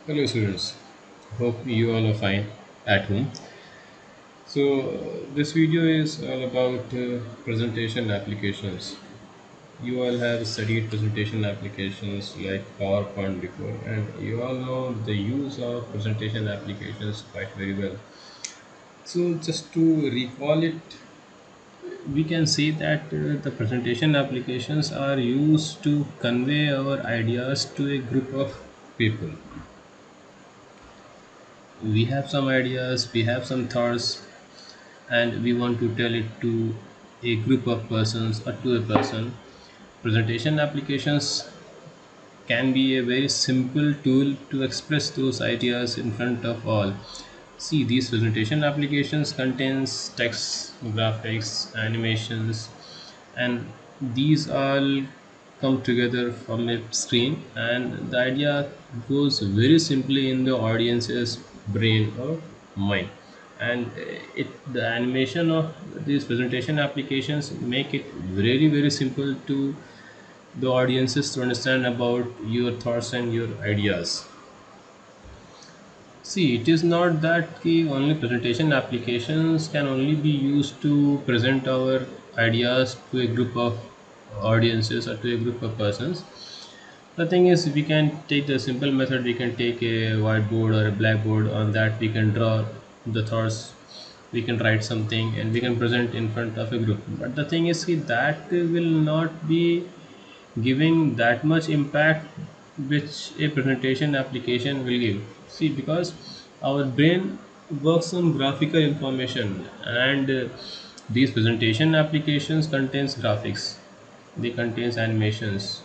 Hello students, hope you all are fine at home. This video is all about presentation applications. You all have studied presentation applications like PowerPoint before, and you all know the use of presentation applications quite very well. So just to recall it, we can say that the presentation applications are used to convey our ideas to a group of people. We have some ideas, we have some thoughts, and we want to tell it to a group of persons or to a person. Presentation applications can be a very simple tool to express those ideas in front of all. See, these presentation applications contains text, graphics, animations, and these all come together from a screen, and the idea goes very simply in the audience's brain or mind. And the animation of these presentation applications make it very simple to the audiences to understand about your thoughts and your ideas. See, it is not that the only presentation applications can only be used to present our ideas to a group of audiences or to a group of persons. The thing is, we can take the simple method. We can take a whiteboard or a blackboard. On that, we can draw the thoughts. We can write something, and we can present in front of a group. But the thing is, that will not be giving that much impact which a presentation application will give. See, because our brain works on graphical information, and these presentation applications contains graphics, they contains animations,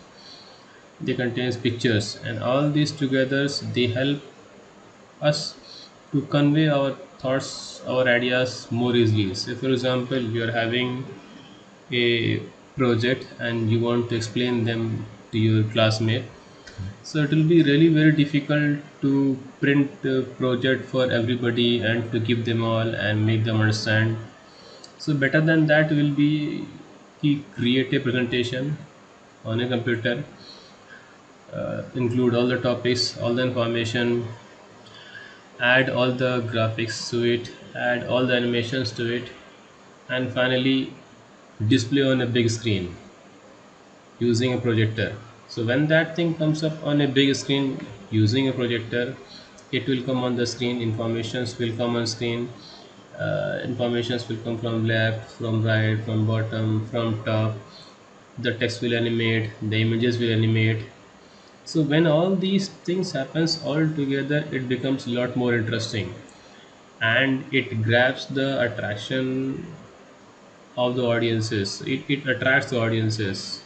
they contains pictures, and all these together they help us to convey our thoughts, our ideas more easily. Say for example, you are having a project and you want to explain them to your classmate, so it will be really very difficult to print a project for everybody and to give them all and make them understand. So better than that will be he create a presentation on a computer, include all the topics, all the information, add all the graphics to it, add all the animations to it, and finally display on a big screen using a projector. So when that thing comes up on a big screen using a projector, it will come on the screen, informations will come on screen, informations will come from left, from right, from bottom, from top, the text will animate, the images will animate. So when all these things happens all together, it becomes a lot more interesting, and it grabs the attraction of the audiences. It attracts the audiences,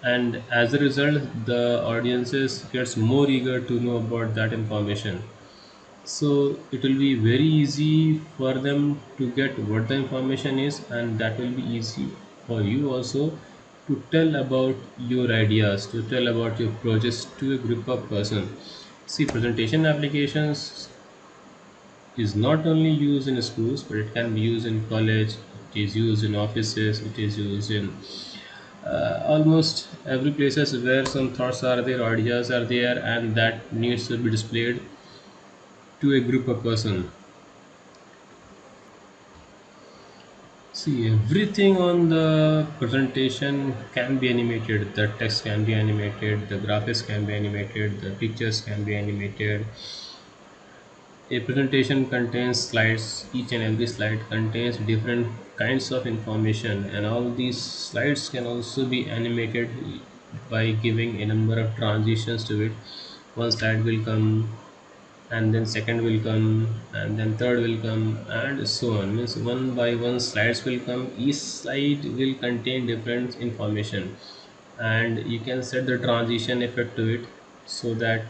and as a result the audiences gets more eager to know about that information. So it will be very easy for them to get what the information is, and that will be easy for you also to tell about your ideas, to tell about your projects to a group of person. See, presentation applications is not only used in schools, but it can be used in college, it is used in offices, it is used in almost every places where some thoughts are there, ideas are there, and that needs to be displayed to a group of person. See, everything on the presentation can be animated. The text can be animated, the graphics can be animated, the pictures can be animated. A presentation contains slides. Each and every slide contains different kinds of information, and all these slides can also be animated by giving a number of transitions to it. One slide will come, and then second will come, and then third will come, and so on. Means one by one slides will come. Each slide will contain different information, and you can set the transition effect to it, so that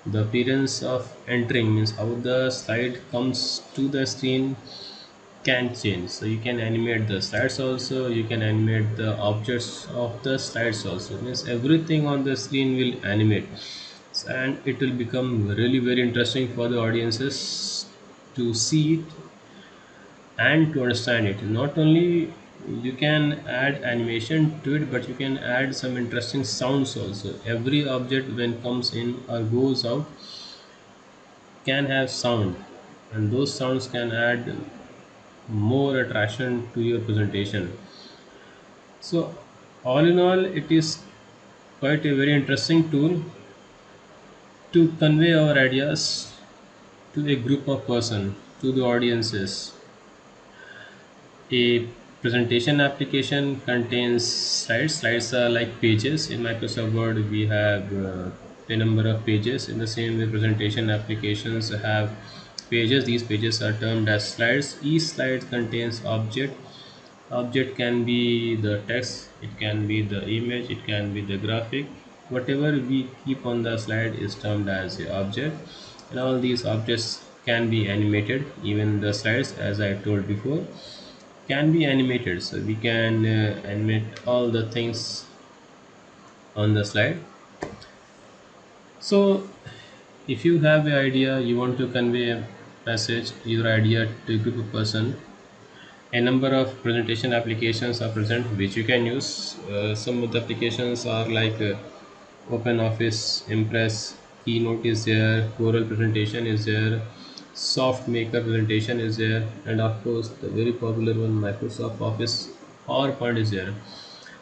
the appearance of entering, means how the slide comes to the screen, can change. So you can animate the slides also, you can animate the objects of the slides also. Means everything on the screen will animate, and it will become really very interesting for the audiences to see it and to understand it. Not only you can add animation to it, but you can add some interesting sounds also. Every object when comes in or goes out, can have sound, and those sounds can add more attraction to your presentation. So all in all, it is quite a very interesting tool to convey our ideas to a group of person, to the audiences. A presentation application contains slides. Slides are like pages. In Microsoft Word, we have a number of pages. In the same way, presentation applications have pages. These pages are termed as slides. Each slide contains object. Object can be the text, it can be the image, it can be the graphic. Whatever we keep on the slide is termed as a object, and all these objects can be animated. Even the slides, as I told before, can be animated. So we can animate all the things on the slide. So if you have an idea, you want to convey a message, your idea to a group of person, a number of presentation applications are present which you can use. Some of the applications are like Open Office, Impress, Keynote is there, Coral presentation is there, Soft Maker presentation is there, and of course the very popular one, Microsoft Office PowerPoint is there.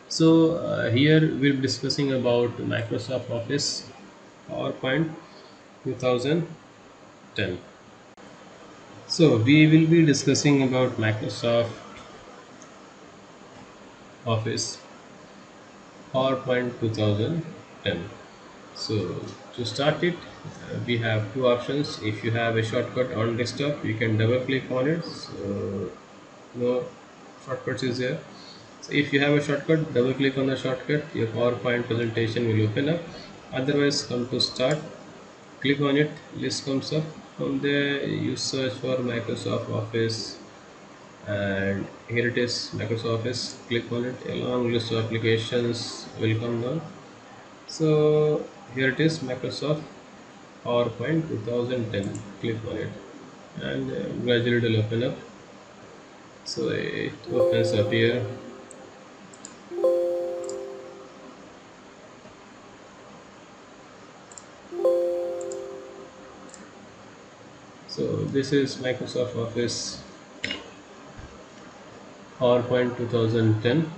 So here we'll be discussing about Microsoft Office PowerPoint 2010. So we will be discussing about Microsoft Office PowerPoint 2010. So to start it, we have two options. If you have a shortcut on desktop, you can double click on it. So no shortcuts is there. So if you have a shortcut, double click on the shortcut, your PowerPoint presentation will open up. Otherwise, come to start, click on it, list comes up. From there, you search for Microsoft Office, and here it is, Microsoft Office. Click on it, a long list of applications will come down. So here it is, Microsoft PowerPoint 2010. Click on it, and gradually it will open up. So it opens up here. So this is Microsoft Office PowerPoint 2010.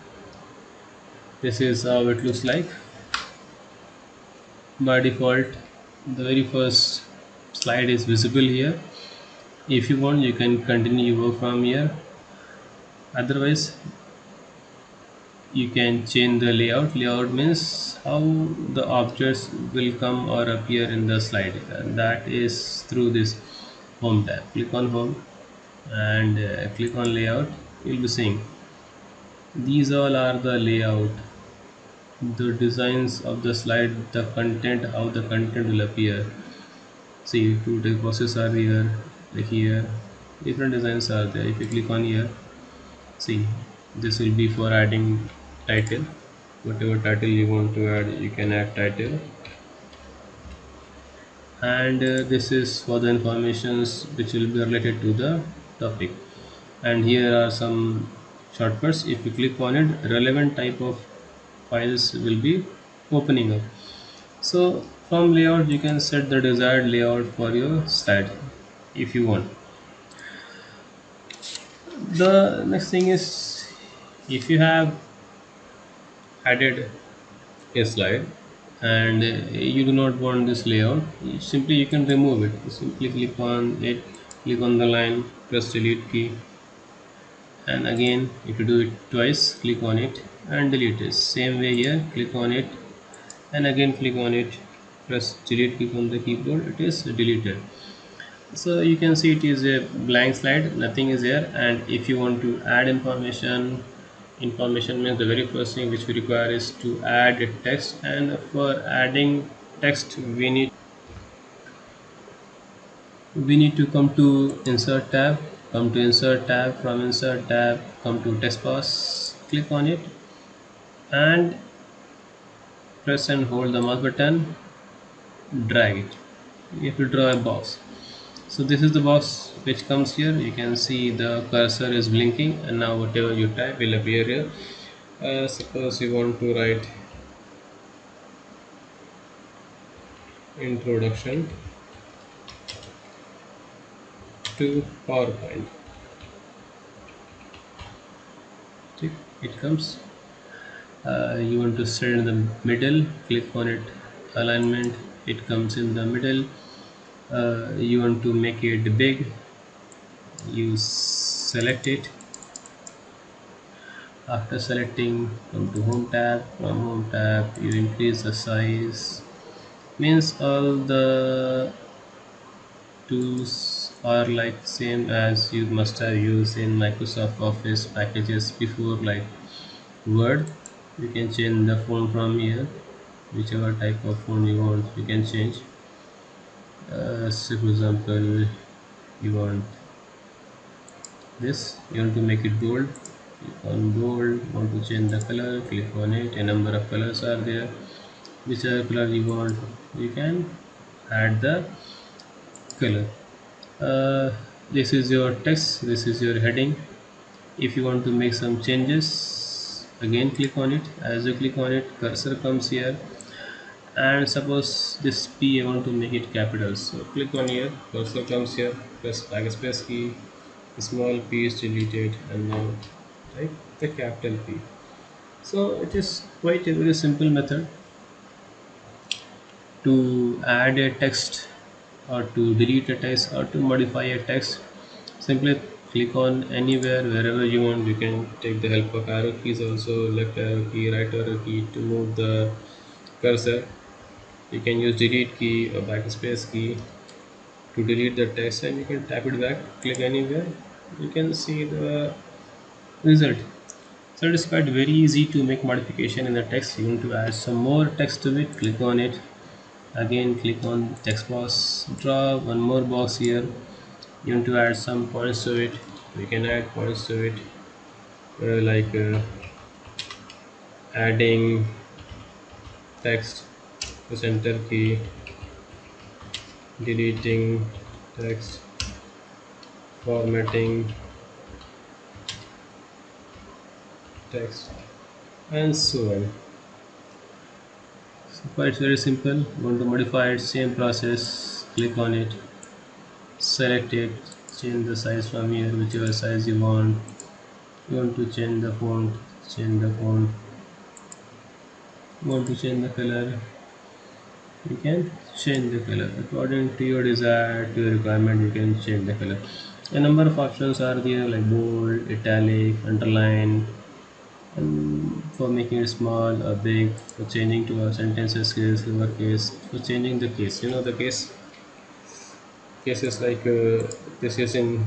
This is how it looks like. By default, the very first slide is visible here. If you want, you can continue your work from here. Otherwise, you can change the layout. Layout means how the objects will come or appear in the slide, and that is through this home tab. Click on home, and click on layout. You'll be seeing these all are the layout, the designs of the slide, the content, how the content will appear. See, two text boxes are here, like here, different designs are there. If you click on here, see, this will be for adding title. Whatever title you want to add, you can add title. And this is for the informations which will be related to the topic. And here are some shortcuts. If you click on it, relevant type of files will be opening up. So from layout, you can set the desired layout for your slide if you want. The next thing is, if you have added a slide and you do not want this layout, simply you can remove it. You simply click on it, click on the line, press delete key, and again if you do it twice, click on it and delete it. Same way here, click on it and again click on it, press delete key from the keyboard, it is deleted. So you can see it is a blank slide, nothing is there. And if you want to add information, information means the very first thing which we require is to add a text. And for adding text, we need to come to insert tab, from insert tab come to text box, click on it and press and hold the mouse button, drag it. You have to draw a box. So this is the box which comes here. You can see the cursor is blinking, and now whatever you type will appear here. Suppose you want to write introduction to PowerPoint. Tick, it comes. You want to set in the middle, click on it, alignment, it comes in the middle. You want to make it big, you select it. After selecting, come to home tab. From home tab you increase the size, means all the tools are like same as you must have used in Microsoft Office packages before, like Word. You can change the font from here, whichever type of font you want you can change. Say for example you want this, you want to make it bold, click on bold. Want to change the color, click on it. A number of colors are there, whichever color you want you can add the color. uh, this is your text, this is your heading. If you want to make some changes, again click on it. As you click on it, cursor comes here, and suppose this P I want to make it capital, so click on here, cursor comes here, press backspace key, small p is deleted, and now type the capital P. So it is quite a very simple method to add a text or to delete a text or to modify a text. Simply click on anywhere wherever you want. You can take the help of arrow keys also, left arrow key, right arrow key to move the cursor. You can use delete key or backspace key to delete the text, and you can tap it back, click anywhere, you can see the result. So it is quite very easy to make modification in the text. You want to add some more text to it, click on it, again click on text box, draw one more box here. You want to add some points to it, we can add points to it, like adding text, press enter key, deleting text, formatting text, and so on. So quite very simple. You want to modify it, same process, click on it, select it, change the size from here, whichever size you want. You want to change the font, change the font. You want to change the color, you can change the color according to your desire, to your requirement. You can change the color. A number of options are there, like bold, italic, underline, and for making it small or big, for changing to a sentences case, lowercase, for changing the case. You know the case is like this is in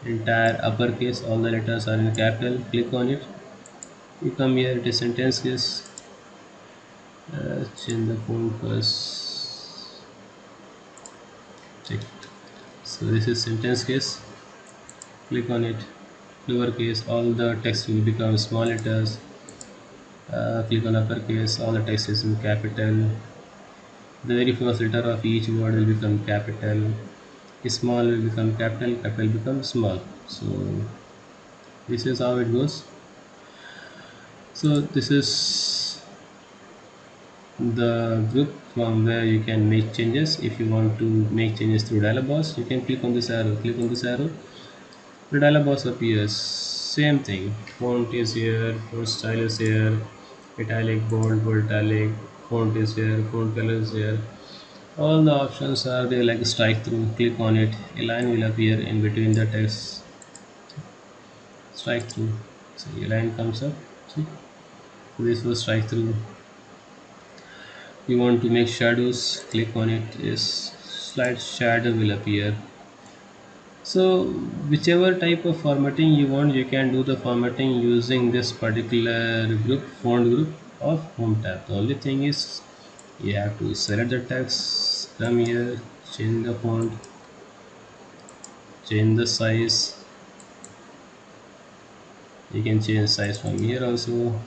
entire uppercase, all the letters are in capital. Click on it, you come here, it is sentence case. Change the font first. Check. So this is sentence case. Click on it, lowercase, all the text will become small letters. Click on uppercase, all the text is in capital. The very first letter of each word will become capital. Small will become capital, capital becomes small. So this is how it goes. So this is the group from where you can make changes. If you want to make changes through dialog box, you can click on this arrow, click on this arrow, the dialog box appears. Same thing, font is here, font style is here, italic, bold, bold italic, font is here, font color is here. All the options are there, like strike through. Click on it, a line will appear in between the text. Strike through, so a line comes up. See, this was strike through. You want to make shadows, click on it, is slight shadow will appear. So whichever type of formatting you want, you can do the formatting using this particular group, font group of home tab. The only thing is you have to select the text, come here, change the font, change the size. You can change size from here also,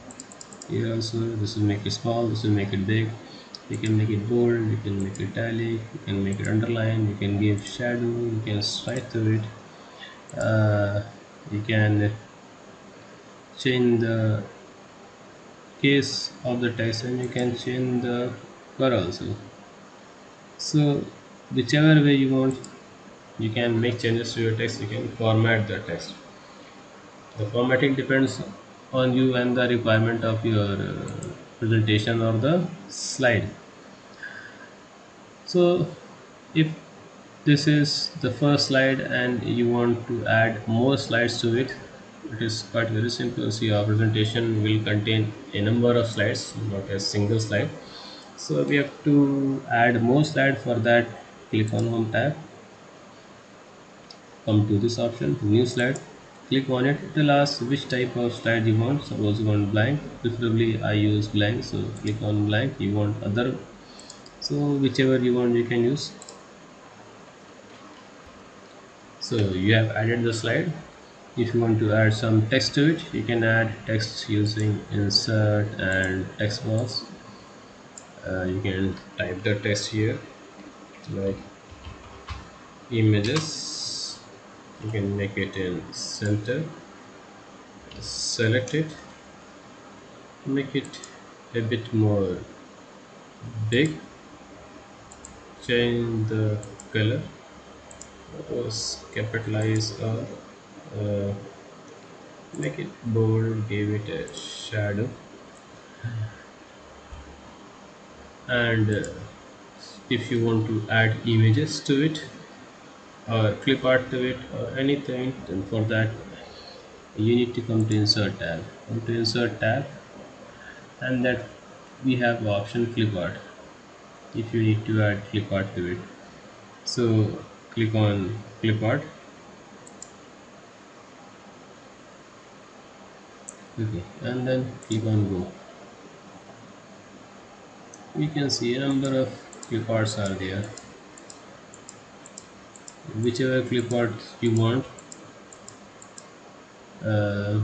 here also. This will make it small, this will make it big. You can make it bold, you can make it italic, you can make it underline, you can give shadow, you can strike through it. You can change the case of the text, and you can change the color also. So whichever way you want, You can make changes to your text, you can format the text. The formatting depends on you and the requirement of your presentation or the slide. So if this is the first slide and you want to add more slides to it, it is quite very simple. See, our presentation will contain a number of slides, not a single slide. So we have to add more slide. For that, click on home tab, come to this option, new slide, click on it. It will ask which type of slide you want. Suppose you want blank, preferably I use blank, so click on blank. You want other, so whichever you want you can use. So you have added the slide. If you want to add some text to it, you can add text using insert and text box. You can type the text here like images. You can make it in center, select it, make it a bit more big, change the color, suppose capitalize or uh, make it bold, give it a shadow, and if you want to add images to it or clip art to it or anything, then for that you need to come to insert tab, and that we have the option clip art if you need to add clip art to it. So click on clip art. Okay, and then click on go. We can see a number of clip arts are there. Whichever clip art you want, uh,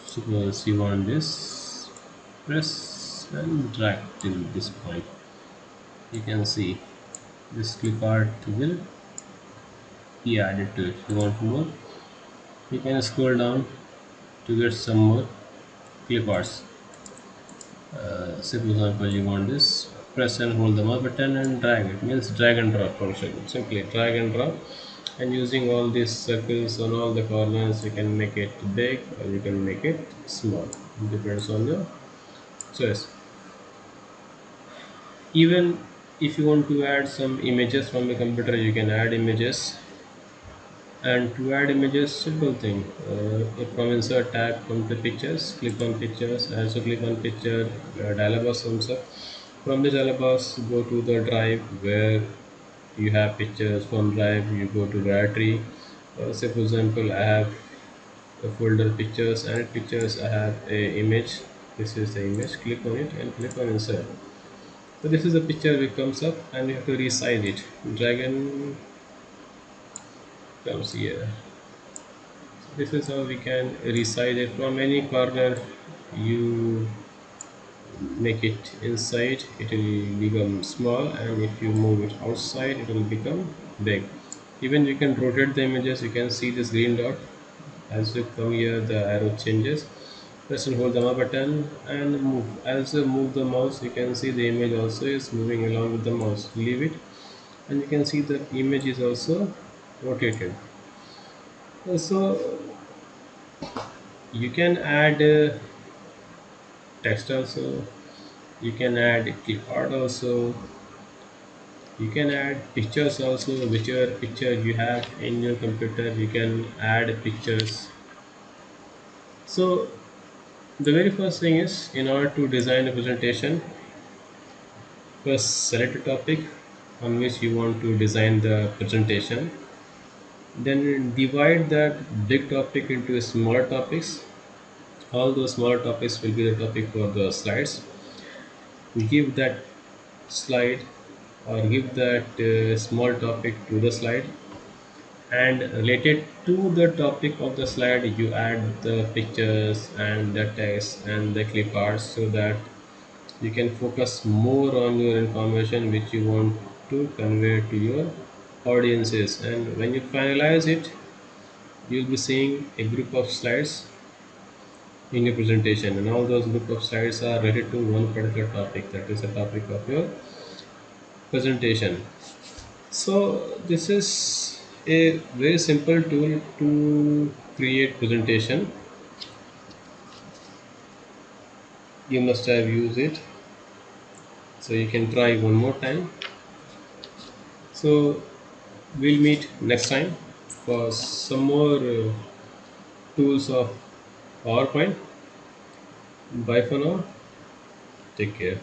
suppose you want this, press and drag till this point. You can see this clip art will be added to it. If you want more, you can scroll down to get some more clip arts. Say for example you want this, press and hold the mouse button and drag. It means drag and drop function. Simply drag and drop, and using all these circles on all the corners you can make it big or you can make it small. It depends on your choice. Even if you want to add some images from the computer, you can add images. And to add images, simple thing, from insert tab, come to pictures, click on pictures, also click on picture, dialog box comes up. From the dialog box, go to the drive where you have pictures. From drive you go to directory. Say for example I have a folder pictures, and pictures I have a image. This is the image, click on it and click on insert. So this is the picture which comes up and you have to resize it. Drag and comes here. This is how we can resize it. From any corner you make it inside, it will become small, and if you move it outside it will become big. Even you can rotate the images. You can see this green dot. As you come here the arrow changes. Press and hold the mouse button and move. As you move the mouse, you can see the image also is moving along with the mouse. Leave it and you can see the image is also rotated. So you can add text also, you can add clip art also, you can add pictures also. Whichever picture you have in your computer you can add pictures. So the very first thing is, in order to design a presentation, first select a topic on which you want to design the presentation, then divide that big topic into smaller topics. All those smaller topics will be the topic for the slides. Give that slide or give that small topic to the slide, and related to the topic of the slide you add the pictures and the text and the clip art, so that you can focus more on your information which you want to convey to your audiences. And when you finalize it, you'll be seeing a group of slides in your presentation, and all those group of slides are related to one particular topic, that is the topic of your presentation. So this is a very simple tool to create presentation. You must have used it, so you can try one more time. So we'll meet next time for some more tools of PowerPoint. Bye for now. Take care.